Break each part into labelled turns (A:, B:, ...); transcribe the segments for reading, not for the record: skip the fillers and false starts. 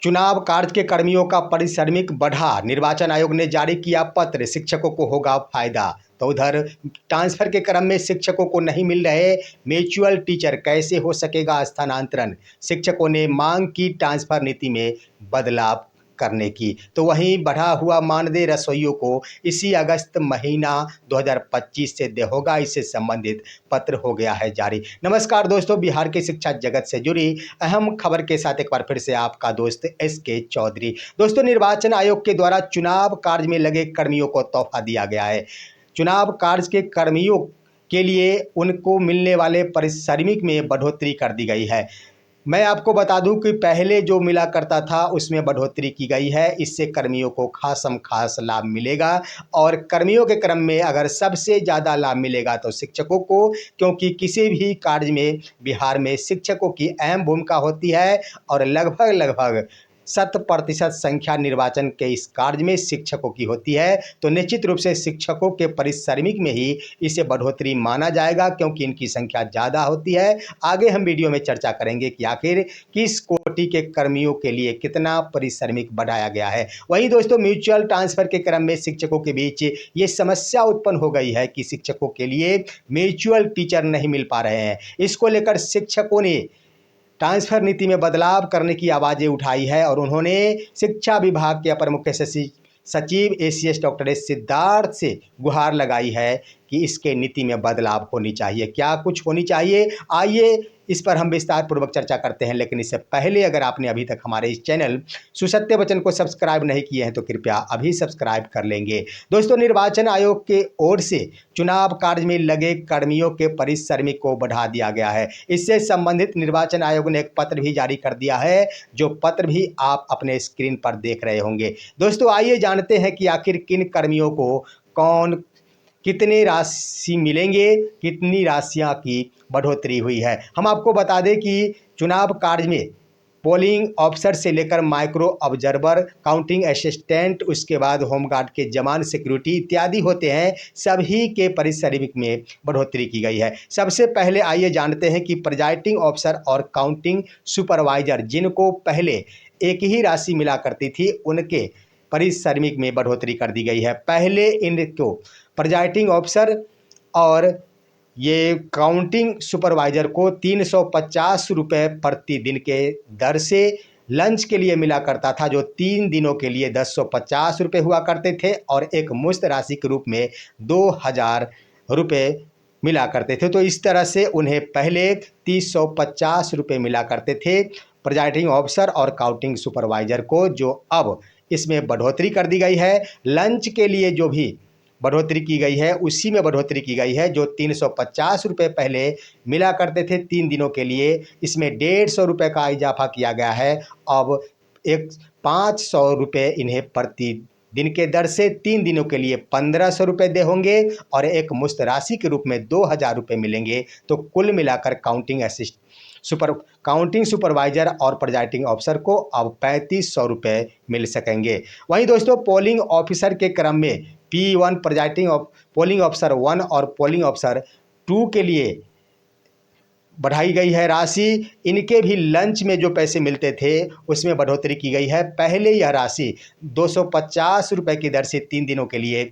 A: चुनाव कार्य के कर्मियों का पारिश्रमिक बढ़ा, निर्वाचन आयोग ने जारी किया पत्र, शिक्षकों को होगा फायदा। तो उधर ट्रांसफर के क्रम में शिक्षकों को नहीं मिल रहे म्यूचुअल टीचर, कैसे हो सकेगा स्थानांतरण। शिक्षकों ने मांग की ट्रांसफर नीति में बदलाव करने की। तो वहीं बढ़ा हुआ मानदेय रसोइयों को इसी अगस्त महीना 2025 से दे होगा, इससे संबंधित पत्र हो गया है जारी। नमस्कार दोस्तों, बिहार के शिक्षा जगत से जुड़ी अहम खबर के साथ एक बार फिर से आपका दोस्त SK चौधरी। दोस्तों, निर्वाचन आयोग के द्वारा चुनाव कार्य में लगे कर्मियों को तोहफा दिया गया है। चुनाव कार्य के कर्मियों के लिए उनको मिलने वाले पारिश्रमिक में बढ़ोतरी कर दी गई है। मैं आपको बता दूं कि पहले जो मिला करता था उसमें बढ़ोतरी की गई है। इससे कर्मियों को खासम खास लाभ मिलेगा और कर्मियों के क्रम में अगर सबसे ज़्यादा लाभ मिलेगा तो शिक्षकों को, क्योंकि किसी भी कार्य में बिहार में शिक्षकों की अहम भूमिका होती है और लगभग 100% संख्या निर्वाचन के इस कार्य में शिक्षकों की होती है। तो निश्चित रूप से शिक्षकों के पारिश्रमिक में ही इसे बढ़ोतरी माना जाएगा, क्योंकि इनकी संख्या ज़्यादा होती है। आगे हम वीडियो में चर्चा करेंगे कि आखिर किस कोटि के कर्मियों के लिए कितना पारिश्रमिक बढ़ाया गया है। वहीं दोस्तों, म्यूचुअल ट्रांसफर के क्रम में शिक्षकों के बीच ये समस्या उत्पन्न हो गई है कि शिक्षकों के लिए म्यूचुअल टीचर नहीं मिल पा रहे हैं। इसको लेकर शिक्षकों ने ट्रांसफर नीति में बदलाव करने की आवाज़ें उठाई है और उन्होंने शिक्षा विभाग के अपर मुख्य सचिव ACS डॉक्टर एस सिद्धार्थ से गुहार लगाई है कि इसके नीति में बदलाव होनी चाहिए। क्या कुछ होनी चाहिए, आइए इस पर हम विस्तार पूर्वक चर्चा करते हैं। लेकिन इससे पहले अगर आपने अभी तक हमारे इस चैनल सुसत्य वचन को सब्सक्राइब नहीं किए हैं तो कृपया अभी सब्सक्राइब कर लेंगे। दोस्तों, निर्वाचन आयोग के ओर से चुनाव कार्य में लगे कर्मियों के पारिश्रमिक को बढ़ा दिया गया है। इससे संबंधित निर्वाचन आयोग ने एक पत्र भी जारी कर दिया है, जो पत्र भी आप अपने स्क्रीन पर देख रहे होंगे। दोस्तों, आइए जानते हैं कि आखिर किन कर्मियों को कौन कितने राशि मिलेंगे, कितनी राशियां की बढ़ोतरी हुई है। हम आपको बता दें कि चुनाव कार्य में पोलिंग ऑफिसर से लेकर माइक्रो ऑब्जर्वर, काउंटिंग असिस्टेंट, उसके बाद होमगार्ड के जवान, सिक्योरिटी इत्यादि होते हैं, सभी के पारिश्रमिक में बढ़ोतरी की गई है। सबसे पहले आइए जानते हैं कि प्रिजाइडिंग ऑफिसर और काउंटिंग सुपरवाइजर, जिनको पहले एक ही राशि मिला करती थी, उनके पारिश्रमिक में बढ़ोतरी कर दी गई है। पहले इनको प्रिजाइडिंग ऑफिसर और ये काउंटिंग सुपरवाइजर को 350 रुपये प्रतिदिन के दर से लंच के लिए मिला करता था, जो 3 दिनों के लिए 1050 रुपये हुआ करते थे और एक मुश्त राशि के रूप में 2000 रुपये मिला करते थे। तो इस तरह से उन्हें पहले 350 रुपये मिला करते थे प्रिजाइडिंग ऑफिसर और काउंटिंग सुपरवाइजर को, जो अब इसमें बढ़ोतरी कर दी गई है। लंच के लिए जो भी बढ़ोतरी की गई है उसी में बढ़ोतरी की गई है। जो 350 रुपये पहले मिला करते थे 3 दिनों के लिए, इसमें 150 रुपये का इजाफा किया गया है। अब एक 500 रुपये इन्हें प्रतिदिन के दर से 3 दिनों के लिए 1500 रुपये दे होंगे और एक मुश्त राशि के रूप में 2000 रुपये मिलेंगे। तो कुल मिलाकर काउंटिंग सुपरवाइजर और प्रिजाइडिंग ऑफिसर को अब 3500 रुपये मिल सकेंगे। वहीं दोस्तों, पोलिंग ऑफिसर के क्रम में P1 पोलिंग ऑफिसर 1 और पोलिंग ऑफिसर 2 के लिए बढ़ाई गई है राशि। इनके भी लंच में जो पैसे मिलते थे उसमें बढ़ोतरी की गई है। पहले यह राशि 250 रुपये की दर से 3 दिनों के लिए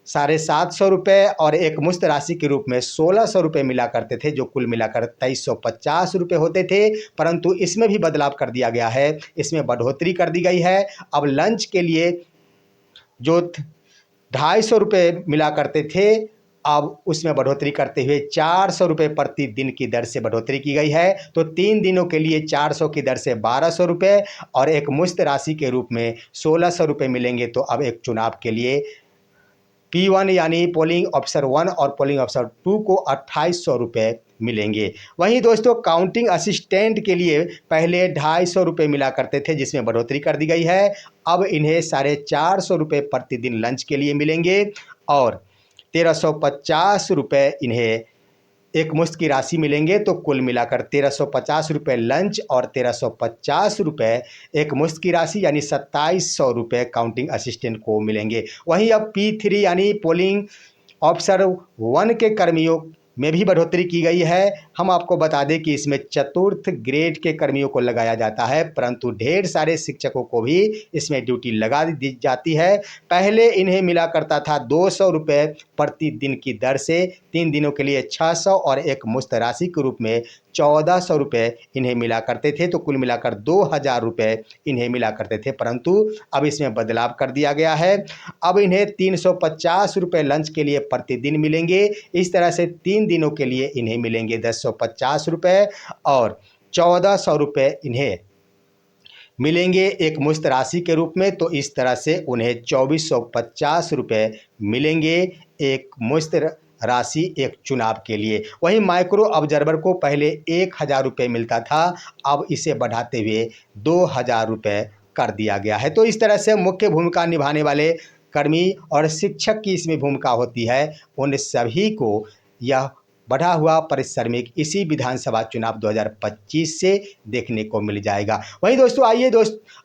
A: 750 रुपये और एक मुश्त राशि के रूप में 1600 रुपये मिला करते थे, जो कुल मिलाकर 2350 रुपये होते थे। परंतु इसमें भी बदलाव कर दिया गया है, इसमें बढ़ोतरी कर दी गई है। अब लंच के लिए जो 250 रुपये मिला करते थे, अब उसमें बढ़ोतरी करते हुए 400 रुपये प्रतिदिन की दर से बढ़ोतरी की गई है। तो 3 दिनों के लिए 400 की दर से 1200 रुपये और एक मुश्त राशि के रूप में 1600 रुपये मिलेंगे। तो अब एक चुनाव के लिए P1 यानी पोलिंग ऑफिसर 1 और पोलिंग ऑफिसर 2 को 2800 रुपये मिलेंगे। वहीं दोस्तों, काउंटिंग असिस्टेंट के लिए पहले 250 रुपये मिला करते थे, जिसमें बढ़ोतरी कर दी गई है। अब इन्हें 450 रुपये प्रतिदिन लंच के लिए मिलेंगे और 1350 रुपये इन्हें एक मुश्त की राशि मिलेंगे। तो कुल मिलाकर 1350 रुपये लंच और 1350 रुपये एक मुश्त की राशि यानी 2700 रुपये काउंटिंग असिस्टेंट को मिलेंगे। वहीं अब P3 यानी पोलिंग ऑफिसर 1 के कर्मियों में भी बढ़ोतरी की गई है। हम आपको बता दें कि इसमें चतुर्थ ग्रेड के कर्मियों को लगाया जाता है, परंतु ढेर सारे शिक्षकों को भी इसमें ड्यूटी लगा दी जाती है। पहले इन्हें मिला करता था 200 रुपये प्रति दिन की दर से, 3 दिनों के लिए 600 और एक मुश्त राशि के रूप में 1400 रुपये इन्हें मिला करते थे। तो कुल मिलाकर 2000 रुपये इन्हें मिला करते थे, परंतु अब इसमें बदलाव कर दिया गया है। अब इन्हें 350 रुपये लंच के लिए प्रतिदिन मिलेंगे। इस तरह से 3 दिनों के लिए इन्हें मिलेंगे 1050 रुपये और 1400 रुपये इन्हें मिलेंगे एक मुश्त राशि के रूप में। तो इस तरह से उन्हें 2450 रुपये मिलेंगे एक मुश्त राशि एक चुनाव के लिए। वहीं माइक्रो ऑब्जर्वर को पहले 1000 रुपये मिलता था, अब इसे बढ़ाते हुए 2000 रुपये कर दिया गया है। तो इस तरह से मुख्य भूमिका निभाने वाले कर्मी और शिक्षक की इसमें भूमिका होती है। उन सभी को यह बढ़ा हुआ पारिश्रमिक इसी विधानसभा चुनाव 2025 से देखने को मिल जाएगा। वहीं दोस्तों आइए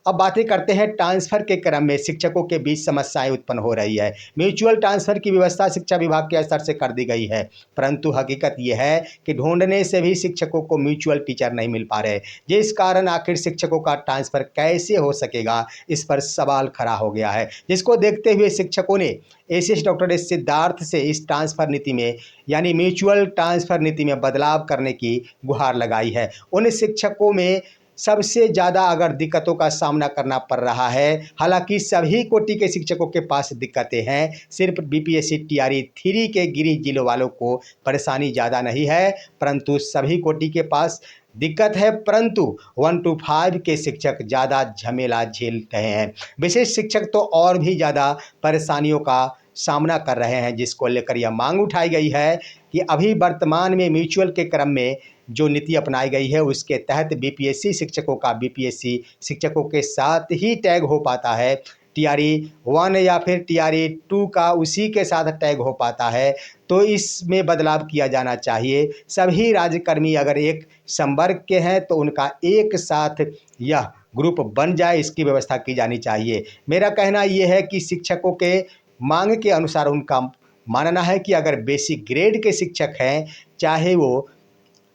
A: अब बातें करते हैं ट्रांसफ़र के क्रम में शिक्षकों के बीच समस्याएं उत्पन्न हो रही है। म्यूचुअल ट्रांसफ़र की व्यवस्था शिक्षा विभाग के स्तर से कर दी गई है, परंतु हकीकत यह है कि ढूंढने से भी शिक्षकों को म्यूचुअल टीचर नहीं मिल पा रहे, जिस कारण आखिर शिक्षकों का ट्रांसफ़र कैसे हो सकेगा, इस पर सवाल खड़ा हो गया है। जिसको देखते हुए शिक्षकों ने एसीएस डॉक्टर एस सिद्धार्थ से इस ट्रांसफ़र नीति में यानी म्यूचुअल ट्रांसफ़र नीति में बदलाव करने की गुहार लगाई है। उन शिक्षकों में सबसे ज़्यादा अगर दिक्कतों का सामना करना पड़ रहा है, हालांकि सभी कोटि के शिक्षकों के पास दिक्कतें हैं, सिर्फ बीपीएससी टीआरई 3 के गिरी जिलों वालों को परेशानी ज़्यादा नहीं है, परंतु सभी कोटि के पास दिक्कत है। परंतु 1 to 5 के शिक्षक ज़्यादा झमेला झेल रहे हैं। विशेष शिक्षक तो और भी ज़्यादा परेशानियों का सामना कर रहे हैं, जिसको लेकर यह मांग उठाई गई है कि अभी वर्तमान में म्यूचुअल के क्रम में जो नीति अपनाई गई है उसके तहत बीपीएससी शिक्षकों का बीपीएससी शिक्षकों के साथ ही टैग हो पाता है, टीआरई 1 या फिर टीआरई 2 का उसी के साथ टैग हो पाता है। तो इसमें बदलाव किया जाना चाहिए। सभी राज्यकर्मी अगर एक संवर्ग के हैं तो उनका एक साथ यह ग्रुप बन जाए, इसकी व्यवस्था की जानी चाहिए। मेरा कहना यह है कि शिक्षकों के मांग के अनुसार उनका मानना है कि अगर बेसिक ग्रेड के शिक्षक हैं, चाहे वो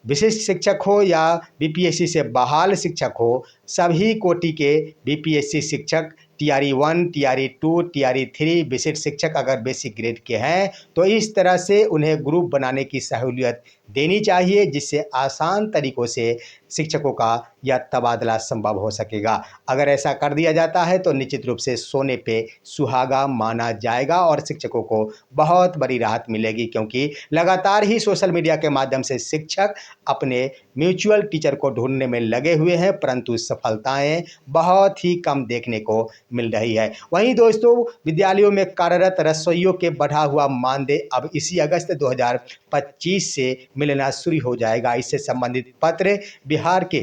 A: विशिष्ट शिक्षक हो या बीपीएससी से बहाल शिक्षक हो, सभी कोटि के बीपीएससी शिक्षक टीआरई 1, टीआरई 2, टीआरई 3 विशिष्ट शिक्षक अगर बेसिक ग्रेड के हैं तो इस तरह से उन्हें ग्रुप बनाने की सहूलियत देनी चाहिए, जिससे आसान तरीक़ों से शिक्षकों का यह तबादला संभव हो सकेगा। अगर ऐसा कर दिया जाता है तो निश्चित रूप से सोने पे सुहागा माना जाएगा और शिक्षकों को बहुत बड़ी राहत मिलेगी, क्योंकि लगातार ही सोशल मीडिया के माध्यम से शिक्षक अपने म्यूचुअल टीचर को ढूंढने में लगे हुए हैं, परंतु सफलताएं बहुत ही कम देखने को मिल रही है। वहीं दोस्तों विद्यालयों में कार्यरत रसोइयों के बढ़ा हुआ मानदेय अब इसी अगस्त 2025 से मिलना शुरू हो जाएगा। इससे संबंधित पत्र बिहार के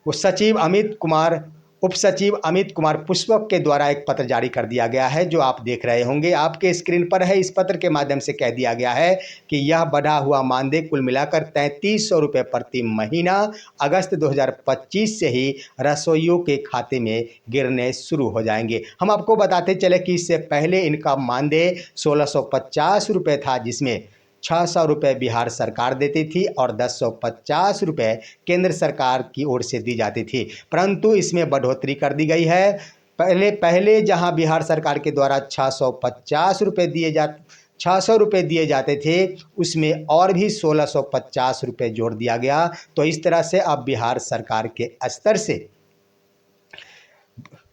A: उप सचिव अमित कुमार पुष्पक के द्वारा एक पत्र जारी कर दिया गया है, जो आप देख रहे होंगे, आपके स्क्रीन पर है। इस पत्र के माध्यम से कह दिया गया है कि यह बढ़ा हुआ मानदेय कुल मिलाकर 3300 रुपये प्रति महीना अगस्त 2025 से ही रसोइयों के खाते में गिरने शुरू हो जाएंगे। हम आपको बताते चले कि इससे पहले इनका मानदेय 1650 रुपये था, जिसमें 600 रुपये बिहार सरकार देती थी और 1050 रुपये केंद्र सरकार की ओर से दी जाती थी, परंतु इसमें बढ़ोतरी कर दी गई है। पहले जहां बिहार सरकार के द्वारा 650 रुपये 600 रुपये दिए जाते थे, उसमें और भी 1650 रुपये जोड़ दिया गया। तो इस तरह से अब बिहार सरकार के स्तर से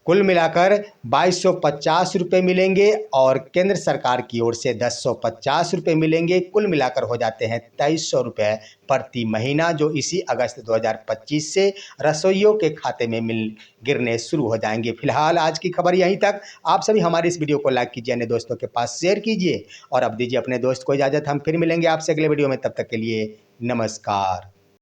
A: कुल मिलाकर 2250 रुपये मिलेंगे और केंद्र सरकार की ओर से 1050 रुपये मिलेंगे। कुल मिलाकर हो जाते हैं 2300 रुपये प्रति महीना, जो इसी अगस्त 2025 से रसोइयों के खाते में गिरने शुरू हो जाएंगे। फिलहाल आज की खबर यहीं तक। आप सभी हमारे इस वीडियो को लाइक कीजिए, अन्य दोस्तों के पास शेयर कीजिए और अब दीजिए अपने दोस्त को इजाज़त। हम फिर मिलेंगे आपसे अगले वीडियो में, तब तक के लिए नमस्कार।